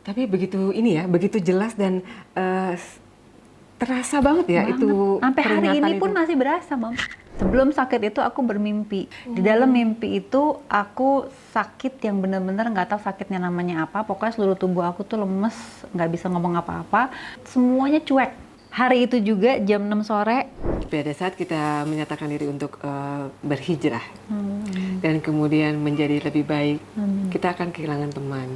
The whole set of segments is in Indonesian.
Tapi begitu ini ya, begitu jelas dan terasa banget ya Banget. itu Sampai hari peringatan ini pun itu. masih berasa, Mam. Sebelum sakit itu aku bermimpi. Di dalam mimpi itu aku sakit yang benar-benar nggak tahu sakitnya namanya apa. Pokoknya seluruh tubuh aku tuh lemes, nggak bisa ngomong apa-apa. Semuanya cuek. Hari itu juga jam 6 sore. Pada saat kita menyatakan diri untuk berhijrah dan kemudian menjadi lebih baik, kita akan kehilangan teman.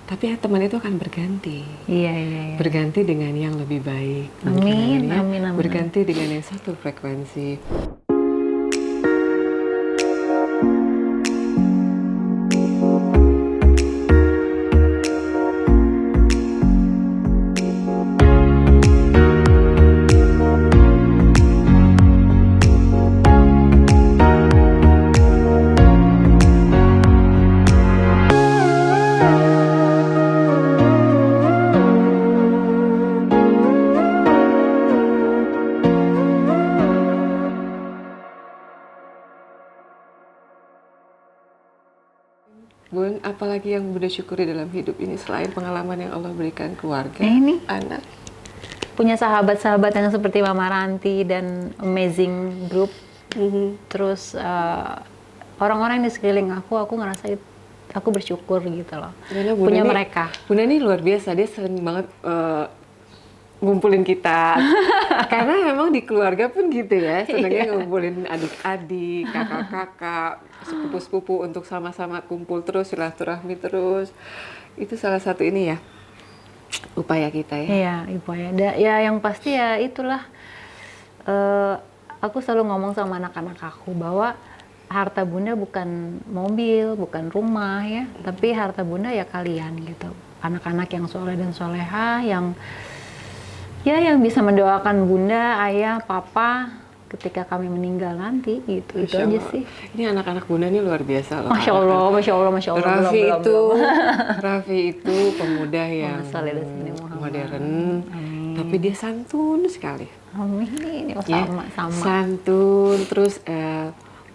Tapi teman itu akan berganti. Iya, iya, iya. Berganti dengan yang lebih baik. Amin, mungkin ya. amin, amin. Berganti dengan yang satu frekuensi. Bun, apalagi yang Bunda syukuri dalam hidup ini selain pengalaman yang Allah berikan keluarga, Ini. anak? Punya sahabat-sahabat yang seperti Mama Ranti dan Amazing Group. Terus orang-orang di sekeliling aku ngerasa aku bersyukur gitu loh. Karena Bunda Punya ini, mereka. Bunda ini luar biasa, dia sering banget ngumpulin kita. Karena memang di keluarga pun gitu ya, senangnya ngumpulin adik-adik, kakak-kakak, sepupu-sepupu untuk sama-sama kumpul terus, silaturahmi terus. Itu salah satu ini ya, upaya kita ya. Iya, Ibu ya. Ya yang pasti ya itulah. Aku selalu ngomong sama anak-anak aku bahwa harta Bunda bukan mobil, bukan rumah ya, tapi harta Bunda ya kalian gitu. Anak-anak yang soleh dan soleha, yang bisa mendoakan Bunda, ayah, papa ketika kami meninggal nanti gitu. Itu aja sih. Ini anak-anak Bunda ini luar biasa loh. Masya Allah, Masya Allah, Masya Allah. Raffi itu pemuda yang modern, tapi dia santun sekali. Amin. Sama. Santun, terus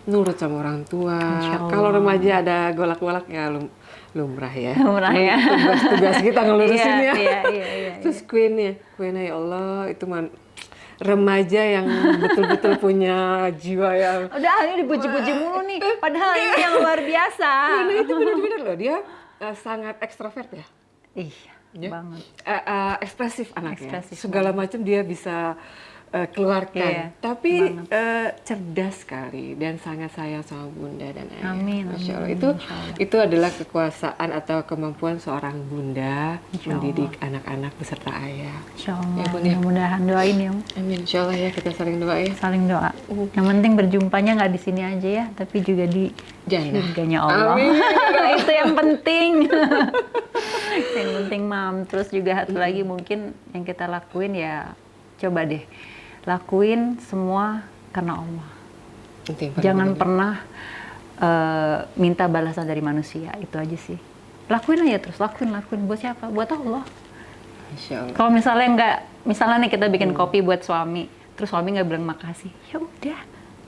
nurut sama orang tua. Kalau remaja ada golak-golak ya lumrah ya. Lumrah ya. Tugas kita ngelurusin ya. Iya. Terus Queen ya Allah itu remaja yang betul-betul punya jiwa yang udah ini dipuji-puji mulu nih, padahal ini yang luar biasa. Queen itu benar-benar loh, dia sangat ekstrovert ya. Iya, banget. Ekspresif anaknya. Ekspresif Segala macam dia bisa keluarkan. Iya, Tapi cerdas sekali dan sangat sayang sama Bunda dan ayah. Amin. Masya Allah. Itu adalah kekuasaan atau kemampuan seorang Bunda mendidik anak-anak beserta ayah. Insya Allah. Ya, Bun, ya. Mudah-mudahan doain ya. Amin. Insya Allah ya, kita saling doa ya. Saling doa. Yang penting berjumpanya nggak di sini aja ya, tapi juga di surganya Allah. Amin. Itu yang penting. Yang penting, Mam. Terus juga satu lagi mungkin yang kita lakuin ya, coba deh lakuin semua karena Allah. Jangan pernah minta balasan dari manusia, itu aja sih. Lakuin aja terus, lakuin. Buat siapa? Buat Allah. Kalau misalnya nih kita bikin kopi buat suami, terus suami nggak bilang makasih, ya udah,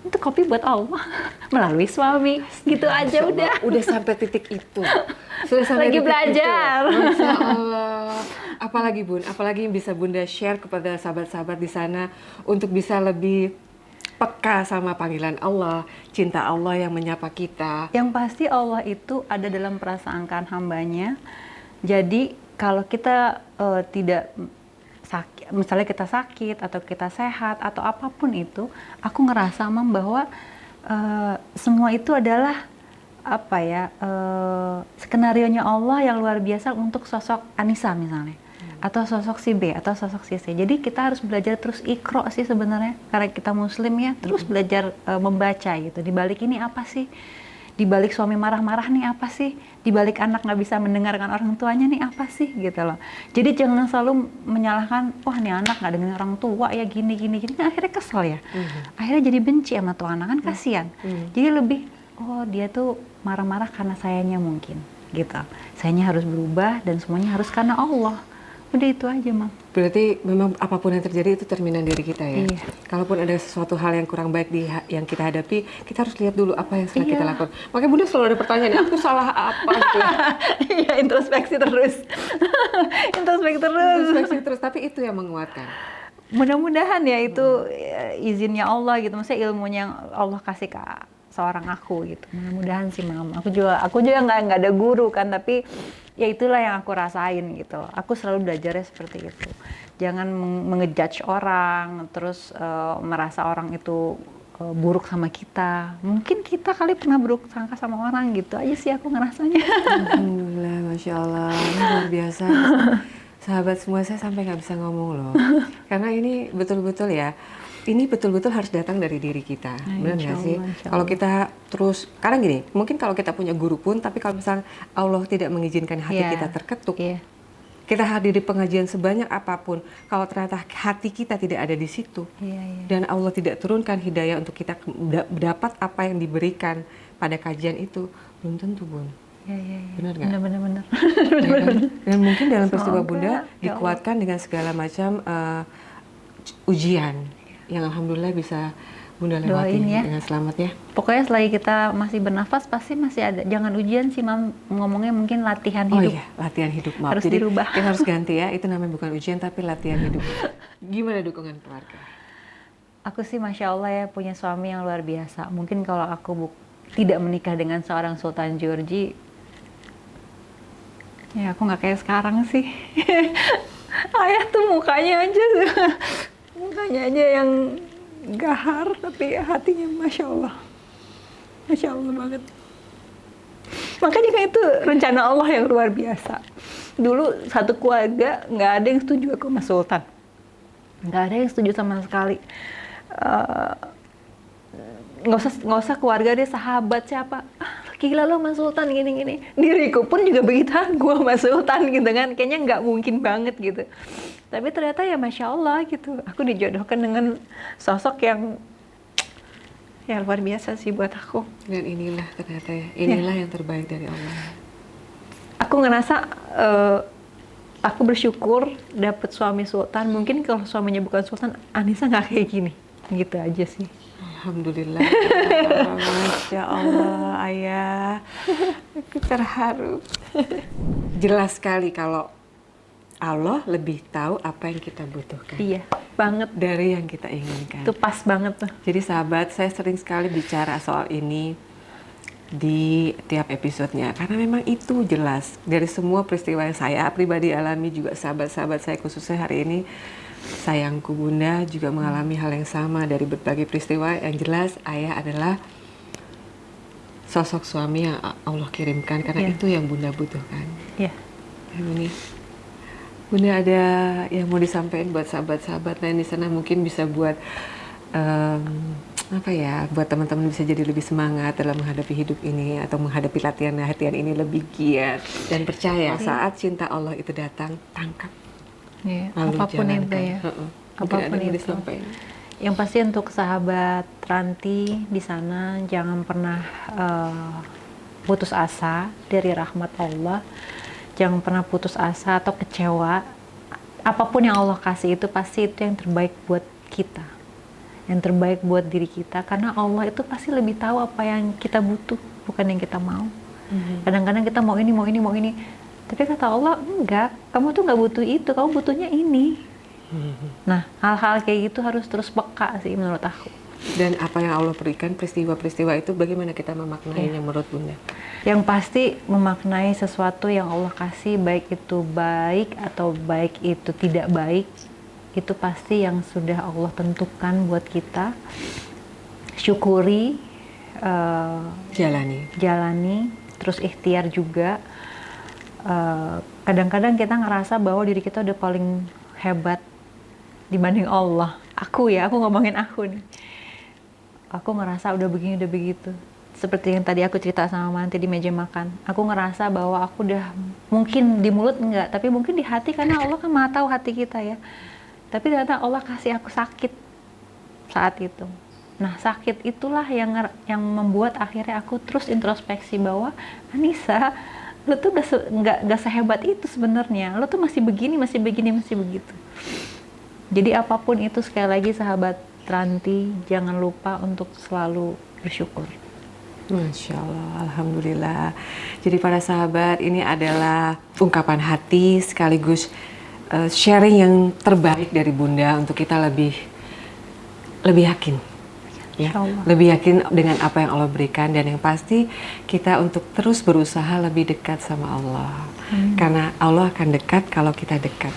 itu kopi buat Allah melalui suami, gitu aja udah. Udah sampai titik itu. Sudah sampai lagi titik belajar. Itu. Masya Allah. Apalagi Bun, apalagi yang bisa Bunda share kepada sahabat-sahabat di sana untuk bisa lebih peka sama panggilan Allah, cinta Allah yang menyapa kita. Yang pasti Allah itu ada dalam perasaan hambanya. Jadi kalau kita tidak sakit, misalnya kita sakit atau kita sehat atau apapun itu, aku ngerasa Mam bahwa semua itu adalah skenarionya Allah yang luar biasa untuk sosok Anissa misalnya, atau sosok si B atau sosok si C. Jadi kita harus belajar terus ikro sih sebenarnya, karena kita Muslim ya, terus belajar membaca gitu. Di balik ini apa sih? Di balik suami marah-marah nih apa sih? Di balik anak nggak bisa mendengarkan orang tuanya nih apa sih? Gitu loh. Jadi jangan selalu menyalahkan, wah nih anak nggak dengerin orang tua ya gini. Nah, akhirnya kesel ya. Akhirnya jadi benci sama tuh anak, kan kasihan. Jadi lebih, oh dia tuh marah-marah karena sayanya mungkin gitu. Sayanya harus berubah dan semuanya harus karena Allah. Udah itu aja, Mam. Berarti memang apapun yang terjadi itu cerminan diri kita ya. Iya. Kalaupun ada sesuatu hal yang kurang baik yang kita hadapi, kita harus lihat dulu apa yang sedang kita Iya. lakukan. Makanya Bunda selalu ada pertanyaan, aku salah apa gitu. Iya, introspeksi terus. Introspeksi terus. Introspeksi terus, tapi itu yang menguatkan. Mudah-mudahan ya itu izinnya Allah gitu, maksudnya ilmunya yang Allah kasih ke seorang aku gitu. Mudah-mudahan sih, Mam. Aku juga nggak ada guru kan, tapi ya itulah yang aku rasain gitu. Aku selalu belajarnya seperti itu. Jangan mengejudge orang, terus merasa orang itu buruk sama kita. Mungkin kita kali pernah buruk sangka sama orang gitu aja sih aku ngerasanya. Alhamdulillah, Masya Allah, ini luar biasa. Sahabat semua, saya sampai nggak bisa ngomong loh. Karena ini betul-betul ya, ini betul-betul harus datang dari diri kita. Benar nggak sih? Kalau kita terus, karena gini, mungkin kalau kita punya guru pun, tapi kalau misalnya Allah tidak mengizinkan hati kita terketuk, kita hadiri pengajian sebanyak apapun, kalau ternyata hati kita tidak ada di situ, dan Allah tidak turunkan hidayah untuk kita mendapat apa yang diberikan pada kajian itu, belum tentu, Bun. Benar nggak? Benar. Ya kan? Dan mungkin dalam peristiwa Bunda dikuatkan dengan segala macam ujian yang alhamdulillah bisa Bunda lewati dengan selamat ya. Pokoknya selagi kita masih bernafas pasti masih ada. Jangan ujian sih, Mam, ngomongnya mungkin latihan hidup. Oh iya, latihan hidup. Maaf. Harus Jadi dirubah. kita harus ganti ya. Itu namanya bukan ujian tapi latihan hidup. Gimana dukungan keluarga? Aku sih Masya Allah ya punya suami yang luar biasa. Mungkin kalau aku tidak menikah dengan seorang Sultan Georgie, ya aku nggak kayak sekarang sih. Ayah tuh mukanya aja yang gahar, tapi hatinya Masya Allah banget. Makanya kan itu rencana Allah yang luar biasa. Dulu satu keluarga nggak ada yang setuju aku sama Sultan, nggak ada yang setuju sama sekali. Nggak usah keluarga dia, sahabat siapa, gila lo sama Sultan gini-gini. Diriku pun juga begitu, gue sama Sultan gitu kan, kayaknya nggak mungkin banget gitu. Tapi ternyata ya Masya Allah gitu, aku dijodohkan dengan sosok yang ya luar biasa sih buat aku. Dan inilah ternyata ya, inilah yang terbaik dari Allah. Aku ngerasa aku bersyukur dapet suami Sultan. Mungkin kalau suaminya bukan Sultan, Anissa nggak kayak gini. Gitu aja sih. Alhamdulillah. Masya Allah, Ayah. Aku terharu. Jelas sekali kalau Allah lebih tahu apa yang kita butuhkan. Iya, banget. Dari yang kita inginkan. Itu pas banget tuh. Jadi sahabat, saya sering sekali bicara soal ini di tiap episodenya. Karena memang itu jelas. Dari semua peristiwa yang saya pribadi alami, juga sahabat-sahabat saya khususnya hari ini, sayangku Bunda juga mengalami hal yang sama dari berbagai peristiwa. Yang jelas ayah adalah sosok suami yang Allah kirimkan karena itu yang Bunda butuhkan. Iya. Ini Bunda ada yang mau disampaikan buat sahabat-sahabat lain di sana, mungkin bisa buat apa ya, buat teman-teman bisa jadi lebih semangat dalam menghadapi hidup ini atau menghadapi latihan ini lebih giat dan percaya saat cinta Allah itu datang, tangkap. Ya, apapun itu ya. Apapun itu. Yang pasti untuk sahabat Ranti di sana, jangan pernah putus asa dari rahmat Allah. Jangan pernah putus asa atau kecewa. Apapun yang Allah kasih itu pasti itu yang terbaik buat kita. Yang terbaik buat diri kita. Karena Allah itu pasti lebih tahu apa yang kita butuh, bukan yang kita mau. Kadang-kadang kita mau ini. Tapi kata Allah, enggak, kamu tuh nggak butuh itu, kamu butuhnya ini. Nah, hal-hal kayak gitu harus terus peka sih menurut aku. Dan apa yang Allah berikan, peristiwa-peristiwa itu bagaimana kita memaknainya menurut Bunda? Yang pasti memaknai sesuatu yang Allah kasih, baik itu baik atau baik itu tidak baik, itu pasti yang sudah Allah tentukan buat kita. Syukuri, jalani, terus ikhtiar juga. Kadang-kadang kita ngerasa bahwa diri kita udah paling hebat dibanding Allah. Aku ngomongin aku nih. Aku ngerasa udah begini, udah begitu. Seperti yang tadi aku cerita sama Manti di meja makan. Aku ngerasa bahwa aku udah, mungkin di mulut enggak, tapi mungkin di hati, karena Allah kan maha tahu hati kita ya. Tapi ternyata Allah kasih aku sakit saat itu. Nah, sakit itulah yang membuat akhirnya aku terus introspeksi bahwa Anissa, lu tuh udah nggak sehebat itu sebenarnya, lu tuh masih begini, masih begini, masih begitu. Jadi apapun itu, sekali lagi sahabat Ranti, jangan lupa untuk selalu bersyukur. Masya Allah, Alhamdulillah. Jadi para sahabat, ini adalah ungkapan hati sekaligus sharing yang terbaik dari Bunda untuk kita lebih yakin, ya, lebih yakin dengan apa yang Allah berikan, dan yang pasti kita untuk terus berusaha lebih dekat sama Allah, karena Allah akan dekat kalau kita dekat.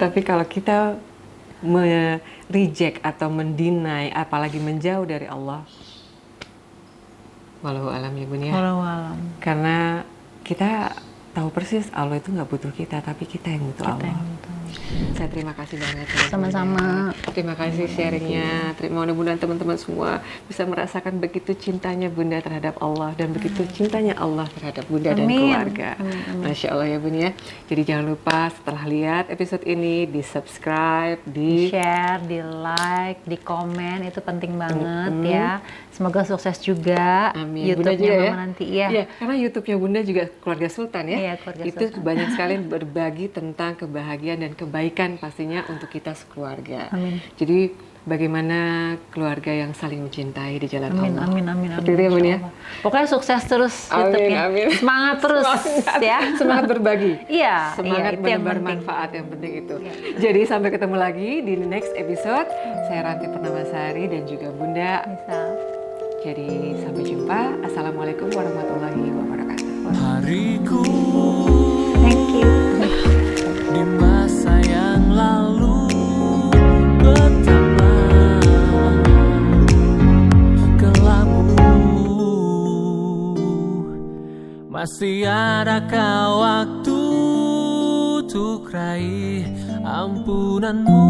Tapi kalau kita reject atau mendinai, apalagi menjauh dari Allah, walau alam ya Bun ya. Walau alam. Karena kita tahu persis Allah itu nggak butuh kita, tapi kita yang butuh Allah. Saya terima kasih banget. Sama-sama. Terima kasih sharingnya. Mudah-mudahan teman-teman semua bisa merasakan begitu cintanya Bunda terhadap Allah, dan begitu cintanya Allah terhadap Bunda dan keluarga. Masya Allah ya Bun ya. Jadi jangan lupa setelah lihat episode ini di subscribe, di share, di like, di komen, itu penting banget ya. Semoga sukses juga. Amin. YouTube-nya Mama ya? Nanti ya. Iya, karena YouTube-nya Bunda juga Keluarga Sultan ya. Iya, Keluarga itu Sultan. banyak sekali berbagi tentang kebahagiaan dan kebaikan pastinya untuk kita sekeluarga. Amin. Jadi bagaimana keluarga yang saling mencintai di jalan Amin, Allah. amin, amin, amin. Seperti itu ya Bun ya. Pokoknya sukses terus YouTube-nya. Amin. Semangat terus ya. Semangat berbagi. Iya, Semangat itu yang menebar penting. manfaat, yang penting itu. Jadi sampai ketemu lagi di next episode. Saya Ranti Pernamasari dan juga Bunda. Bisa. Jadi sampai jumpa. Assalamualaikum warahmatullahi wabarakatuh. Hariku Thank you. di masa yang lalu betapa gelapmu. Masih adakah waktu untuk raih ampunanmu?